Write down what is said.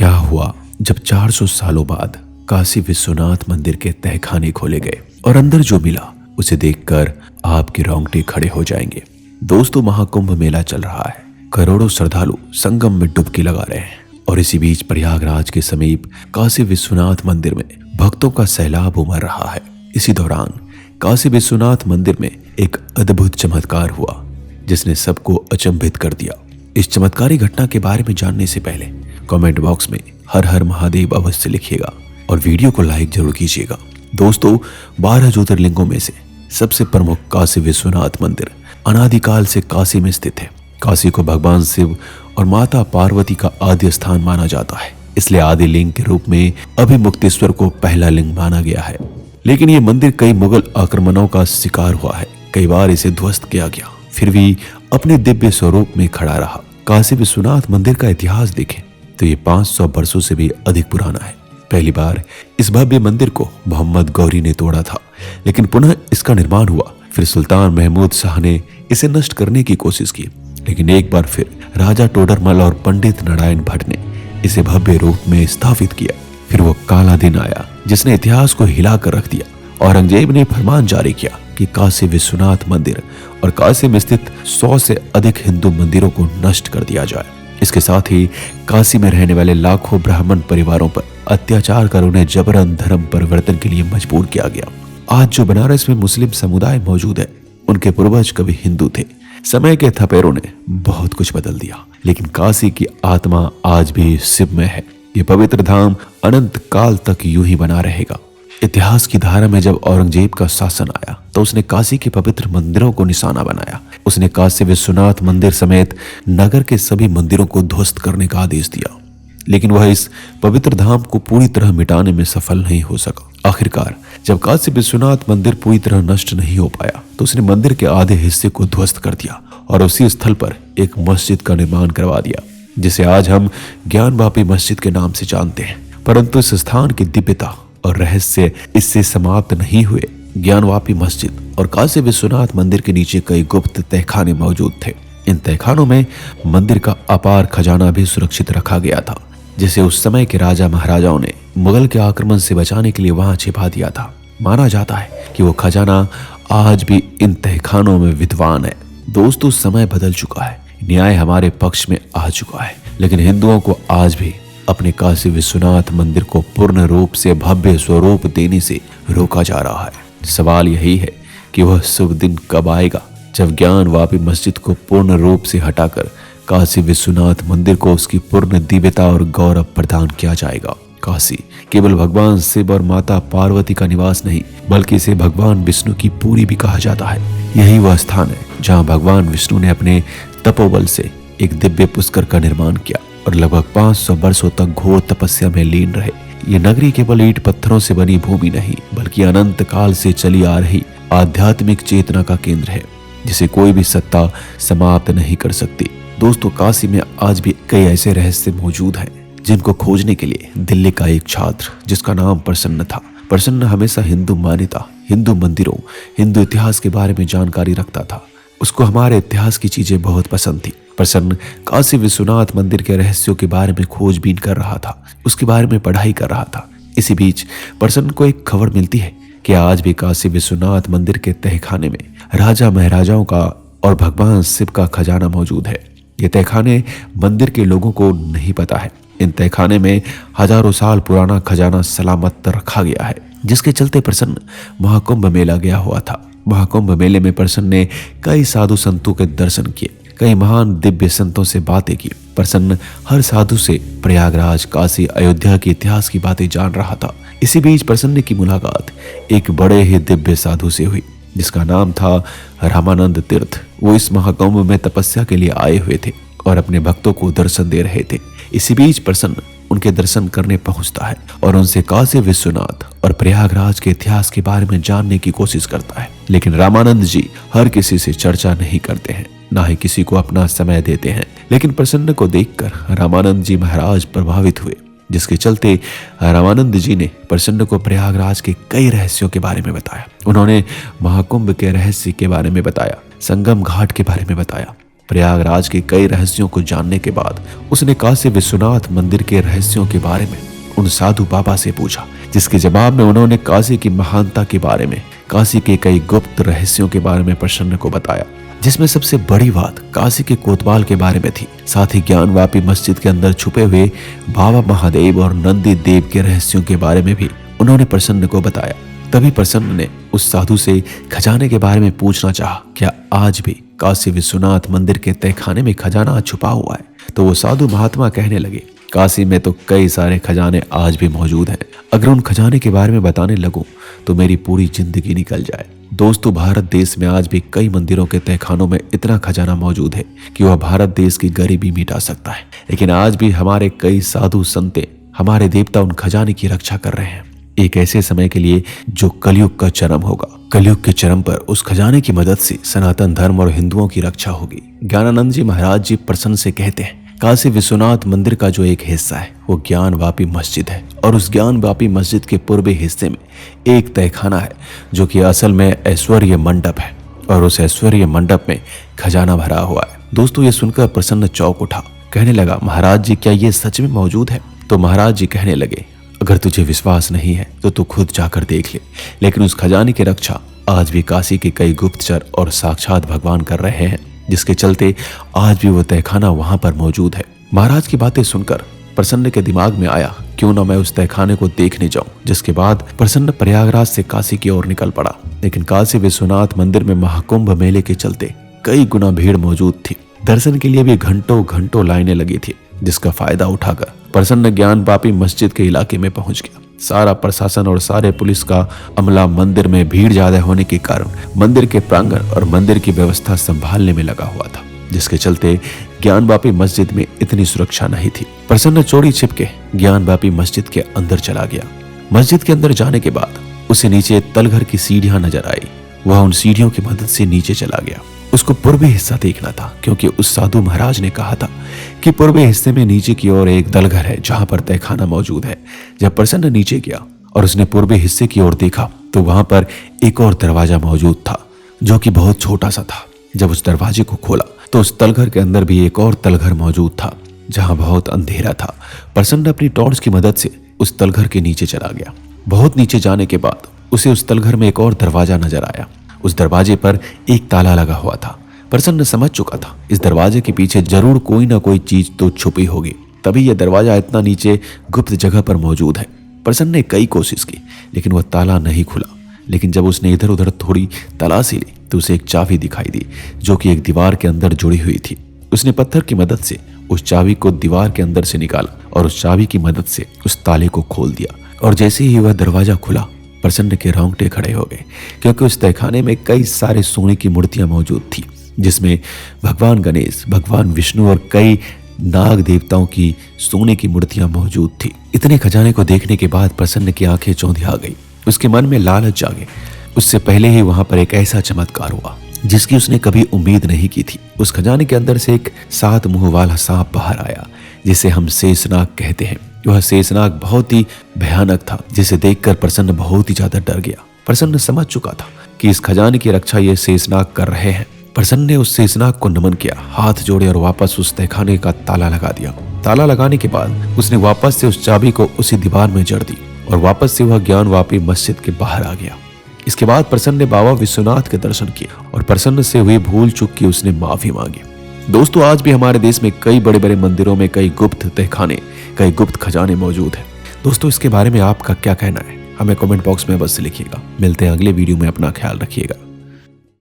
क्या हुआ जब 400 सालों बाद काशी विश्वनाथ मंदिर के तहखाने खोले गए और अंदर जो मिला उसे देखकर आपके रोंगटे खड़े हो जाएंगे। दोस्तों, महाकुंभ मेला चल रहा है। करोड़ों श्रद्धालु संगम में डुबकी लगा रहे हैं और इसी बीच प्रयागराज के समीप काशी विश्वनाथ मंदिर में भक्तों का सैलाब उमड़ रहा है। इसी दौरान काशी विश्वनाथ मंदिर में एक अद्भुत चमत्कार हुआ जिसने सबको अचंभित कर दिया। इस चमत्कारी घटना के बारे में जानने से पहले कमेंट बॉक्स में हर हर महादेव अवश्य लिखिएगा और वीडियो को लाइक जरूर कीजिएगा। दोस्तों, 12 ज्योतिर्लिंगों में से सबसे प्रमुख काशी विश्वनाथ मंदिर अनादिकाल से काशी में स्थित है। काशी को भगवान शिव और माता पार्वती का आद्य स्थान माना जाता है, इसलिए आदि लिंग के रूप में अभिमुक्तेश्वर को पहला लिंग माना गया है। लेकिन ये मंदिर कई मुगल आक्रमणों का शिकार हुआ है, कई बार इसे ध्वस्त किया गया, फिर भी अपने दिव्य स्वरूप में खड़ा रहा। काशी विश्वनाथ मंदिर का इतिहास देखें तो ये 500 वर्षों से भी अधिक पुराना है। पहली बार इस भव्य मंदिर को मोहम्मद गौरी ने तोड़ा था, लेकिन पुनः इसका निर्माण हुआ। फिर सुल्तान महमूद शाह ने इसे नष्ट करने की कोशिश की, लेकिन एक बार फिर राजा टोडरमल और पंडित नारायण भट्ट ने इसे भव्य रूप में स्थापित किया। फिर वो काला दिन आया जिसने इतिहास को हिला कर रख दिया। औरंगजेब ने फरमान जारी किया कि काशी विश्वनाथ मंदिर और काशी में स्थित 100 से अधिक हिंदू मंदिरों को नष्ट कर दिया जाए। इसके साथ ही काशी में रहने वाले लाखों ब्राह्मण परिवारों पर अत्याचार कर उन्हें जबरन धर्म परिवर्तन के लिए मजबूर किया गया। आज जो बनारस में मुस्लिम समुदाय मौजूद है, उनके पूर्वज कभी हिंदू थे। समय के थपेरों ने बहुत कुछ बदल दिया, लेकिन काशी की आत्मा आज भी शिवमय है। ये पवित्र धाम अनंत काल तक यूं ही बना रहेगा। इतिहास की धारा में जब औरंगजेब का शासन आया तो उसने काशी के पवित्र मंदिरों को निशाना बनाया। उसने काशी विश्वनाथ मंदिर समेत नगर के सभी मंदिरों को ध्वस्त करने का आदेश दिया, लेकिन वह इस पवित्र धाम को पूरी तरह मिटाने में सफल नहीं हो सका। आखिरकार जब काशी विश्वनाथ मंदिर पूरी तरह नष्ट नहीं हो पाया तो उसने मंदिर के आधे हिस्से को ध्वस्त कर दिया और उसी स्थल पर एक मस्जिद का निर्माण करवा दिया, जिसे आज हम ज्ञानवापी मस्जिद के नाम से जानते हैं। परंतु इस स्थान की दिव्यता और रहस्य इससे समाप्त नहीं हुए। ज्ञानवापी मस्जिद और काशी विश्वनाथ मंदिर के नीचे कई गुप्त तहखाने मौजूद थे। इन तहखानों में मंदिर का अपार खजाना भी सुरक्षित रखा गया था, जिसे उस समय के राजा महाराजाओं ने मुगल के आक्रमण से बचाने के लिए वहां छिपा दिया था। माना जाता है कि वो खजाना आज भी इन तहखानों में विद्वान है। दोस्तों, समय बदल चुका है, न्याय हमारे पक्ष में आ चुका है, लेकिन हिंदुओं को आज भी अपने काशी विश्वनाथ मंदिर को पूर्ण रूप से भव्य स्वरूप देने से रोका जा रहा है। सवाल यही है कि वह शुभ दिन कब आएगा जब ज्ञानवापी मस्जिद को पूर्ण रूप से हटाकर काशी विश्वनाथ मंदिर को उसकी पूर्ण दिव्यता और गौरव प्रदान किया जाएगा। काशी केवल भगवान शिव और माता पार्वती का निवास नहीं, बल्कि इसे भगवान विष्णु की पुरी भी कहा जाता है। यही वह स्थान है जहाँ भगवान विष्णु ने अपने तपोबल से एक दिव्य पुष्कर का निर्माण किया और लगभग 500 वर्षों तक घोर तपस्या में लीन रहे। ये नगरी केवल ईंट पत्थरों से बनी भूमि नहीं, बल्कि अनंत काल से चली आ रही आध्यात्मिक चेतना का केंद्र है, जिसे कोई भी सत्ता समाप्त नहीं कर सकती। दोस्तों, काशी में आज भी कई ऐसे रहस्य मौजूद हैं जिनको खोजने के लिए दिल्ली का एक छात्र, जिसका नाम प्रसन्न था। प्रसन्न हमेशा हिंदू मान्यता, हिंदू मंदिरों, हिंदू इतिहास के बारे में जानकारी रखता था। उसको हमारे इतिहास की चीजें बहुत पसंद थी। प्रसन्न काशी विश्वनाथ मंदिर के रहस्यों के बारे में खोजबीन कर रहा था, उसके बारे में पढ़ाई कर रहा था। इसी बीच प्रसन्न को एक खबर मिलती है कि आज भी काशी विश्वनाथ मंदिर के तहखाने में राजा महाराजाओं का और भगवान शिव का खजाना मौजूद है। ये तहखाने मंदिर के लोगों को नहीं पता है। इन तहखाने में हजारों साल पुराना खजाना सलामत रखा गया है, जिसके चलते प्रसन्न महाकुंभ मेला गया हुआ था। महाकुंभ मेले में प्रसन्न ने कई साधु संतों के दर्शन किए, कई महान दिव्य संतों से बातें की। प्रसन्न हर साधु से प्रयागराज, काशी, अयोध्या के इतिहास की बातें जान रहा था। इसी बीच प्रसन्न की मुलाकात एक बड़े ही दिव्य साधु से हुई, जिसका नाम था रामानंद तीर्थ। वो इस महाकुंभ में तपस्या के लिए आए हुए थे और अपने भक्तों को दर्शन दे रहे थे। इसी बीच प्रसन्न उनके दर्शन करने पहुंचता है और उनसे काशी विश्वनाथ और प्रयागराज के इतिहास के बारे में जानने की कोशिश करता है। लेकिन रामानंद जी हर किसी से चर्चा नहीं करते हैं, ना ही किसी को अपना समय देते हैं। लेकिन प्रसन्न को देखकर रामानंद जी महाराज प्रभावित हुए, जिसके चलते रामानंद जी ने प्रसन्न को प्रयागराज के कई रहस्यों के बारे में बताया। उन्होंने महाकुंभ के रहस्य के बारे में बताया, संगम घाट के बारे में बताया, प्रयागराज के कई रहस्यों को जानने के बाद उसने काशी विश्वनाथ मंदिर के रहस्यों के बारे में उन साधु बाबा से पूछा, जिसके जवाब में उन्होंने काशी की महानता के बारे में, काशी के कई गुप्त रहस्यों के बारे में प्रसन्न को बताया, जिसमें सबसे बड़ी बात काशी के कोतवाल के बारे में थी। साथ ही ज्ञानवापी मस्जिद के अंदर छुपे हुए बाबा महादेव और नंदी देव के रहस्यों के बारे में भी उन्होंने प्रसन्न को बताया। तभी प्रसन्न ने उस साधु से खजाने के बारे में पूछना चाहा, क्या आज भी काशी विश्वनाथ मंदिर के तहखाने में खजाना छुपा हुआ है? तो वो साधु महात्मा कहने लगे, काशी में तो कई सारे खजाने आज भी मौजूद हैं। अगर उन खजाने के बारे में बताने लगूं तो मेरी पूरी जिंदगी निकल जाए। दोस्तों, भारत देश में आज भी कई मंदिरों के तहखानों में इतना खजाना मौजूद है कि वह भारत देश की गरीबी मिटा सकता है। लेकिन आज भी हमारे कई साधु संते, हमारे देवता उन खजाने की रक्षा कर रहे हैं, एक ऐसे समय के लिए जो कलयुग का चरम होगा। कलयुग के चरम पर उस खजाने की मदद से सनातन धर्म और हिंदुओं की रक्षा होगी। ज्ञानानंद जी महाराज जी प्रसन्न से कहते हैं, काशी विश्वनाथ मंदिर का जो एक हिस्सा है वो ज्ञानवापी मस्जिद है, और उस ज्ञानवापी मस्जिद के पूर्वी हिस्से में एक तहखाना है जो कि असल में ऐश्वर्य मंडप है, और उस ऐश्वर्य मंडप में खजाना भरा हुआ है। दोस्तों, ये सुनकर प्रसन्न चौंक उठा, कहने लगा, महाराज जी क्या ये सच में मौजूद है? तो महाराज जी कहने लगे, अगर तुझे विश्वास नहीं है तो तू खुद जाकर देख ले, लेकिन उस खजाने की रक्षा आज भी काशी के कई गुप्तचर और साक्षात भगवान कर रहे हैं, जिसके चलते आज भी वह तहखाना वहां पर मौजूद है। महाराज की बातें सुनकर प्रसन्न के दिमाग में आया, क्यों ना मैं उस तहखाने को देखने जाऊं। जिसके बाद प्रसन्न प्रयागराज से काशी की ओर निकल पड़ा। लेकिन काशी विश्वनाथ मंदिर में महाकुंभ मेले के चलते कई गुना भीड़ मौजूद थी। दर्शन के लिए भी घंटों घंटों लाइनें लगी थी, जिसका फायदा उठाकर प्रसन्न ज्ञानवापी मस्जिद के इलाके में पहुंच गया। सारा प्रशासन और सारे पुलिस का अमला मंदिर में भीड़ ज्यादा होने के कारण मंदिर के प्रांगण और मंदिर की व्यवस्था संभालने में लगा हुआ था, जिसके चलते ज्ञानवापी मस्जिद में इतनी सुरक्षा नहीं थी। प्रसन्न चोरी छिपके ज्ञानवापी मस्जिद के अंदर चला गया। मस्जिद के अंदर जाने के बाद उसे नीचे तलघर की सीढ़ियां नजर आई। वह उन सीढ़ियों की मदद से नीचे चला गया। उसको पूर्वी हिस्सा देखना था, क्योंकि उस साधु महाराज ने कहा था कि पूर्वी हिस्से में नीचे की ओर एक तलघर है जहां पर तहखाना मौजूद है। जब प्रसन्न नीचे गया और उसने पूर्वी हिस्से की ओर देखा तो वहां पर एक और दरवाजा मौजूद था, जो कि बहुत छोटा सा था। जब उस दरवाजे को खोला तो उस तलघर के अंदर भी एक और तलघर मौजूद था, जहां बहुत अंधेरा था। प्रसन्न अपनी टॉर्च की मदद से उस तलघर के नीचे चला गया। बहुत नीचे जाने के बाद उसे उस तलघर में एक और दरवाजा नजर आया। उस दरवाजे पर एक ताला लगा हुआ था। प्रसन्न समझ चुका था इस दरवाजे के पीछे जरूर कोई ना कोई चीज तो छुपी होगी, तभी यह दरवाजा इतना नीचे गुप्त जगह पर मौजूद है। प्रसन्न ने कई कोशिश की, लेकिन वह ताला नहीं खुला। लेकिन जब उसने इधर उधर थोड़ी तलाशी ली तो उसे एक चाबी दिखाई दी, जो कि एक दीवार के अंदर जुड़ी हुई थी। उसने पत्थर की मदद से उस चाबी को दीवार के अंदर से निकाला और उस चाबी की मदद से उस ताले को खोल दिया। और जैसे ही वह दरवाजा खुला, प्रसन्न के रोंगटे खड़े हो गए, क्योंकि उस तहखाने में कई सारे सोने की मूर्तियां मौजूद थी, जिसमें भगवान गणेश, भगवान विष्णु और कई नाग देवताओं की सोने की मूर्तियां मौजूद थी। इतने खजाने को देखने के बाद प्रसन्न की आंखें चौंधिया गई। उसके मन में लालच जागे। उससे पहले ही वहां पर एक ऐसा चमत्कार हुआ जिसकी उसने कभी उम्मीद नहीं की थी। उस खजाने के अंदर से एक 7 मुंह वाला सांप बाहर आया, जिसे हम शेषनाग कहते हैं। वह शेषनाग बहुत ही भयानक था, जिसे देखकर प्रसन्न बहुत ही ज्यादा डर गया। प्रसन्न समझ चुका था कि इस खजाने की रक्षा ये शेषनाग कर रहे हैं। प्रसन्न ने उस शेषनाग को नमन किया, हाथ जोड़े और वापस उस तहखाने का ताला लगा दिया। ताला लगाने के बाद उसने वापस से उस चाबी को उसी दीवार में जड़ दी और वापस से वह ज्ञानवापी मस्जिद के बाहर आ गया। इसके बाद प्रसन्न ने बाबा विश्वनाथ के दर्शन किए और प्रसन्न से हुई भूल चूक की उसने माफी मांगी। दोस्तों, आज भी हमारे देश में कई बड़े बड़े मंदिरों में कई गुप्त तहखाने, कई गुप्त खजाने मौजूद हैं। दोस्तों, इसके बारे में आपका क्या कहना है? हमें कमेंट बॉक्स में बस लिखिएगा। मिलते हैं अगले वीडियो में। अपना ख्याल रखिएगा।